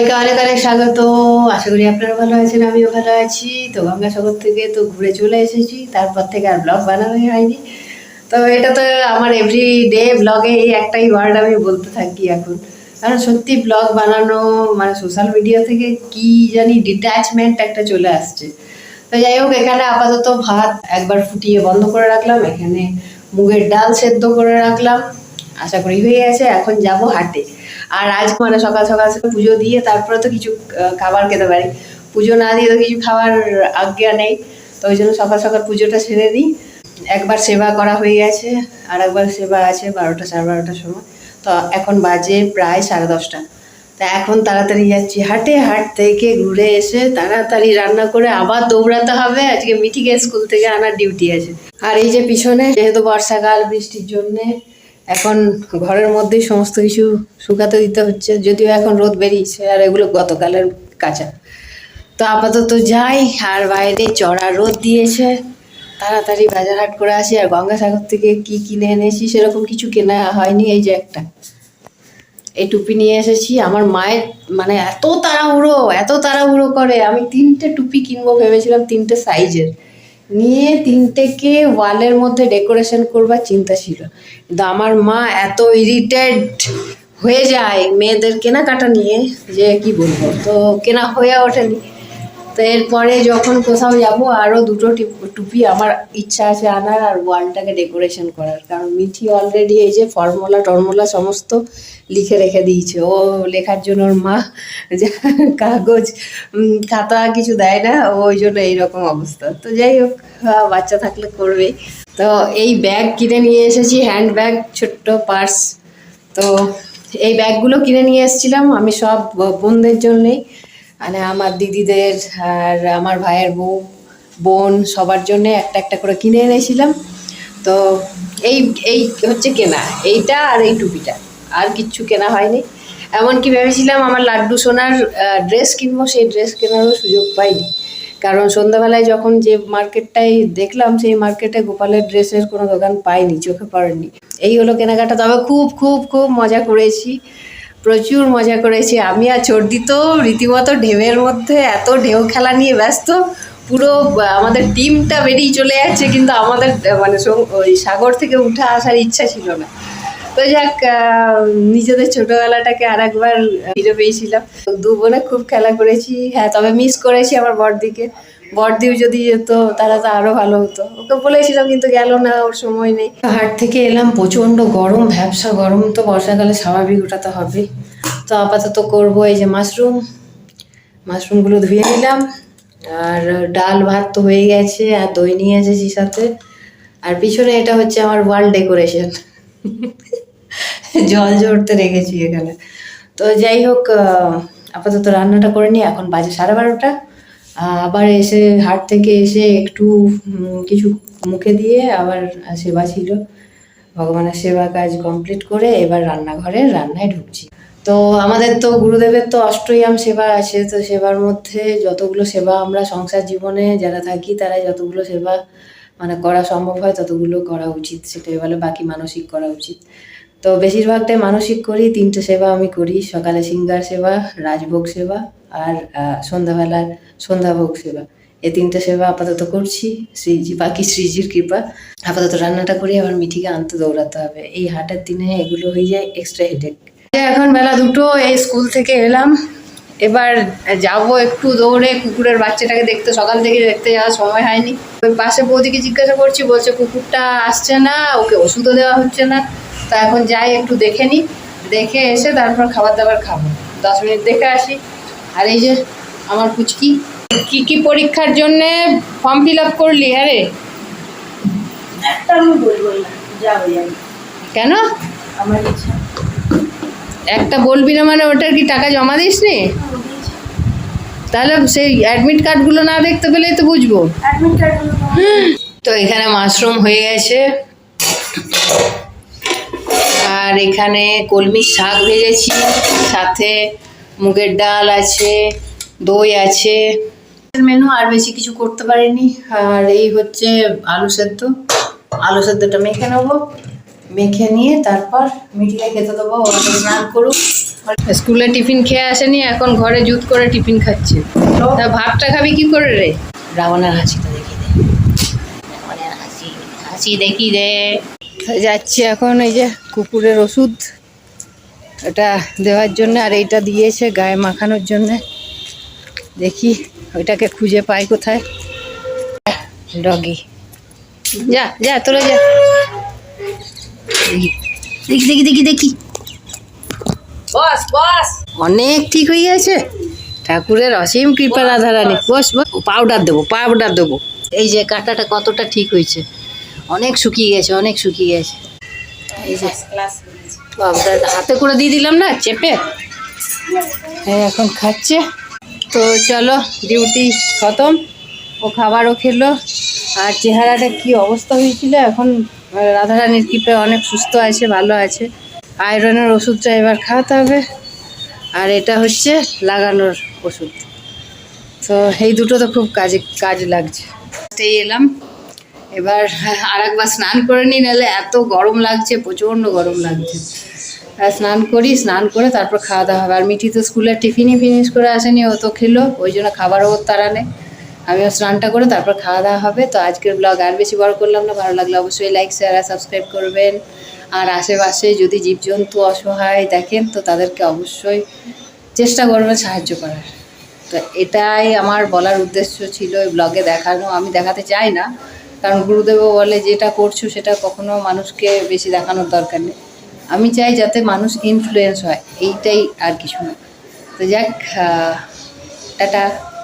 সবাইকে অনেক অনেক স্বাগত। আশা করি আপনারা ভালো আছেন, আমিও ভালো আছি। তো গঙ্গাসাগর থেকে তো ঘুরে চলে এসেছি, তারপর থেকে আর ব্লগ বানানোই হয়নি। তো এটা তো আমার এভরি ডে ব্লগে এই একটাই ওয়ার্ড আমি বলতে থাকি এখন, কারণ সত্যি ব্লগ বানানো মানে সোশ্যাল মিডিয়া থেকে কি জানি ডিট্যাচমেন্ট একটা চলে আসছে। তো যাই হোক, এখানে আপাতত ভাত একবার ফুটিয়ে বন্ধ করে রাখলাম, এখানে মুগের ডাল সেদ্ধ করে রাখলাম, আশা করি হয়ে গেছে। এখন যাব হাটে। আর আজ মানে সকাল সকাল পুজো দিয়ে তারপরে তো কিছু খাবার খেতে পারি, পুজো না দিয়ে তো কিছু খাওয়ার আজ্ঞা নেই। তো ওই জন্য সকাল সকাল পুজোটা সেরে দিই। একবার সেবা করা হয়ে গেছে, আর একবার সেবা আছে 12টা সাড়ে 12টার সময়। তো এখন বাজে প্রায় 10:30। তা এখন তাড়াতাড়ি যাচ্ছি হাটে, হাট থেকে ঘুরে এসে তাড়াতাড়ি রান্না করে আবার দৌড়াতে হবে। আজকে মিঠিকে স্কুল থেকে আনার ডিউটি আছে। আর এই যে পিছনে, যেহেতু বর্ষাকাল বৃষ্টির জন্যে এখন ঘরের মধ্যেই সমস্ত কিছু শুকাতে দিতে হচ্ছে, যদিও এখন রোদ বেরিয়েছে আর এগুলো গতকালের কাঁচা। তো আপাতত যাই, আর বাইরে চড়া রোদ দিয়েছে, তাড়াতাড়ি বাজার হাট করে আসি। আর গঙ্গাসাগর থেকে কি কিনে এনেছি সেরকম কিছু কেনা হয়নি। এই যে একটা এই টুপি নিয়ে এসেছি। আমার মায়ের মানে এত তাড়াহুড়ো করে, আমি 3টে টুপি কিনবো ভেবেছিলাম, 3টে সাইজের নিয়ে 3টেকে ওয়ালের মধ্যে ডেকোরেশন করবার চিন্তা ছিল। কিন্তু আমার মা এত ইরিটেড হয়ে যায় মেয়েদের কেনাকাটা নিয়ে যে কি বলবো, তো কেনা হয়ে ওঠেনি। তো এরপরে যখন কোথাও যাব, আরও 2টো টুপি আমার ইচ্ছা আছে আনার, আর ওয়ালটাকে ডেকোরেশন করার। কারণ মিঠি অলরেডি এই যে ফর্মুলা টর্মুলা সমস্ত লিখে রেখে দিয়েছে। ও লেখার জন্য ওর মা যে কাগজ খাতা কিছু দেয় না, ওই জন্য এইরকম অবস্থা। তো যাই হোক, বাচ্চা থাকলে করবেই। তো এই ব্যাগ কিনে নিয়ে এসেছি, হ্যান্ড ব্যাগ, ছোট্ট পার্স। তো এই ব্যাগগুলো কিনে নিয়ে এসেছিলাম আমি সব বোনদের জন্যেই, মানে আমার দিদিদের আর আমার ভাইয়ের বোন সবার জন্য একটা একটা করে কিনে এনেছিলাম। তো এই এই হচ্ছে কেনা, এইটা আর এই টুপিটা, আর কিচ্ছু কেনা হয়নি। এমনকি ভেবেছিলাম আমার লাড্ডু সোনার ড্রেস কিনবো, সেই ড্রেস কেনারও সুযোগ পাইনি। কারণ সন্ধ্যাবেলায় যখন যে মার্কেটটাই দেখলাম, সেই মার্কেটে গোপালের ড্রেসের কোনো দোকান পাইনি, চোখে পড়েনি। এই হলো কেনাকাটা। তবে খুব খুব খুব মজা করেছি, প্রচুর মজা করেছি আমি আর চর্দি। তো রীতিমতো ঢেউয়ের মধ্যে এত ঢেউ খেলা নিয়ে ব্যস্ত, পুরো আমাদের টিমটা বেরিয়ে চলে যাচ্ছে, কিন্তু আমাদের মানে ওই সাগর থেকে উঠে আসার ইচ্ছা ছিল না। তো যাক, নিজেদের ছোটোবেলাটাকে আর একবার ফিরে পেয়েছিলাম। 2 বোনে খুব খেলা করেছি। হ্যাঁ, তবে মিস করেছি আমার বড়দিকে। বড়দিও যদি যেত তাহলে তো আরও ভালো হতো। ওকে বলেছিলাম কিন্তু গেল না, ওর সময় নেই। হাট থেকে এলাম, প্রচণ্ড গরম, ভ্যাবসা গরম। তো বর্ষাকালে স্বাভাবিক, ওটা তো হবেই। তো আপাতত করবো এই যে মাশরুমগুলো ধুয়ে নিলাম। আর ডাল ভাত তো হয়ে গেছে, আর দই নিয়ে এসেছি সাথে। আর পিছনে এটা হচ্ছে আমার ওয়াল ডেকোরেশন, জল ঝরতে রেখেছি এখানে। তো যাই হোক, আপাতত রান্নাটা করে নিই। এখন বাজে 12:30। আবার এসে হাট থেকে এসে একটু কিছু মুখে দিয়ে আবার সেবা ছিল, ভগবানের সেবা কাজ কমপ্লিট করে এবার রান্নায় ঢুকছি। তো আমাদের তো গুরুদেবের তো অষ্টয়াম সেবা আছে। তো সেবার মধ্যে যতগুলো সেবা আমরা সংসার জীবনে যারা থাকি তারা যতগুলো সেবা মানে করা সম্ভব হয় ততগুলো করা উচিত, সেটাই বলে। বাকি মানসিক করা উচিত। তো বেশিরভাগটাই মানসিক করি। 3টে সেবা আমি করি, সকালে সিঙ্গার সেবা, রাজভোগ সেবা, আর সন্ধ্যাবেলার সন্ধ্যাভোগ সেবা। এই 3টে সেবা আপাতত করছি, বাকি শ্রীজির কৃপা। আপাতত রান্নাটা করি, আবার মিঠিকে আনতে দৌড়াতে হবে। এই হাটের দিনে এগুলো হয়ে যায় এক্সট্রা হেডেক। এখন বেলা 2টো, এই স্কুল থেকে এলাম। এবার যাব একটু দৌড়ে কুকুরের বাচ্চাটাকে দেখতে, সকাল থেকে দেখতে যাওয়ার সময় হয়নি। ওই পাশে বৌদিকে জিজ্ঞাসা করছি, বলছে কুকুরটা আসছে না, ওকে ওষুধও দেওয়া হচ্ছে না। তা এখন যাই একটু দেখে নিই, দেখে এসে তারপর খাবার দাবার খাবো। 10 মিনিট দেখে আসি। আর এই যে আমার পুচকি, কি পরীক্ষার জন্যে ফর্ম ফিল আপ করলি? আরে একটা আমি বলবো না, যাবো যাবো। কেন আমার ইচ্ছা। একটা বলবি না মানে ওটার কি টাকা জমা দিস নি? তাহলে সেই অ্যাডমিট কার্ডগুলো না দেখতে পেলেই তো বুঝবো। অ্যাডমিট কার্ডগুলো তো এখানে মাশরুম হয়ে গেছে, আর এখানে কলমির শাক ভেজেছি, সাথে মুগের ডাল আছে, দই আছে। মেনু আর বেশি কিছু করতে পারিনি। আর এই হচ্ছে আলু সেদ্ধটা মেখে নেবো, মেখে নিয়ে তারপর মিঠিয়ে খেতে দেবো। ওরা স্নান করুক, স্কুলে টিফিন খেয়ে আসেনি, এখন ঘরে জুত করে টিফিন খাচ্ছে। তা ভাতটা খাবি কি করে রে? রাবণের হাসিটা দেখি দে, রাবণের হাসি, হাসি দেখি দে। যাচ্ছি এখন, এই যে কুকুরের ওষুধ এটা দেওয়ার জন্য, আর এইটা দিয়েছে গায়ে মাখানোর জন্যে। দেখি ওইটাকে খুঁজে পাই কোথায়। ডগি, যা যা তোরা যা। দেখি দেখি দেখি দেখি, বস বস অনেক ঠিক হয়ে গেছে। ঠাকুরের অসীম কৃপা রাধারানী। বস বস, পাউডার দেবো পাউডার দেবো। এই যে কাঁটাটা কতটা ঠিক হয়েছে, অনেক শুকিয়ে গেছে, অনেক শুকিয়ে গেছে। এই যে ক্লাস পাউডার হাতে করে দিয়ে দিলাম না চেপে, এখন খাচ্ছে। তো চলো, ডিউটি খতম। ও খাবারও খেলো, আর চেহারাটা কি অবস্থা হয়েছিল, এখন রাধারানীর কৃপায় অনেক সুস্থ আছে, ভালো আছে। আয়রনের ওষুধটা এবার খাওয়াতে হবে, আর এটা হচ্ছে লাগানোর ওষুধ। তো এই দুটো তো খুব কাজ লাগছে। এই এলাম, এবার আর একবার স্নান করে নিই, নাহলে এত গরম লাগছে, প্রচণ্ড গরম লাগছে। আর স্নান করি, স্নান করে তারপর খাওয়া দাওয়া হবে। আর মিঠি তো স্কুলের টিফিনই ফিনিশ করে আসেনি, ও তো খেলো, ওই জন্য খাবারও ওর তাড়া নেই। আমিও স্নানটা করে তারপর খাওয়া দাওয়া হবে। তো আজকের ব্লগ আর বেশি বড় করলাম না, ভালো লাগলে অবশ্যই লাইক শেয়ার আর সাবস্ক্রাইব করবেন। আর আশেপাশে যদি জীবজন্তু অসহায় দেখেন, তো তাদেরকে অবশ্যই চেষ্টা করবেন সাহায্য করার। তো এটাই আমার বলার উদ্দেশ্য ছিল এই ব্লগে দেখানো। আমি দেখাতে চাই না, কারণ গুরুদেবও বলে যেটা করছো সেটা কখনো মানুষকে বেশি দেখানোর দরকার নেই। আমি চাই যাতে মানুষ ইনফ্লুয়েন্স হয়, এইটাই আর কিছু না। তো যাক, টাটা।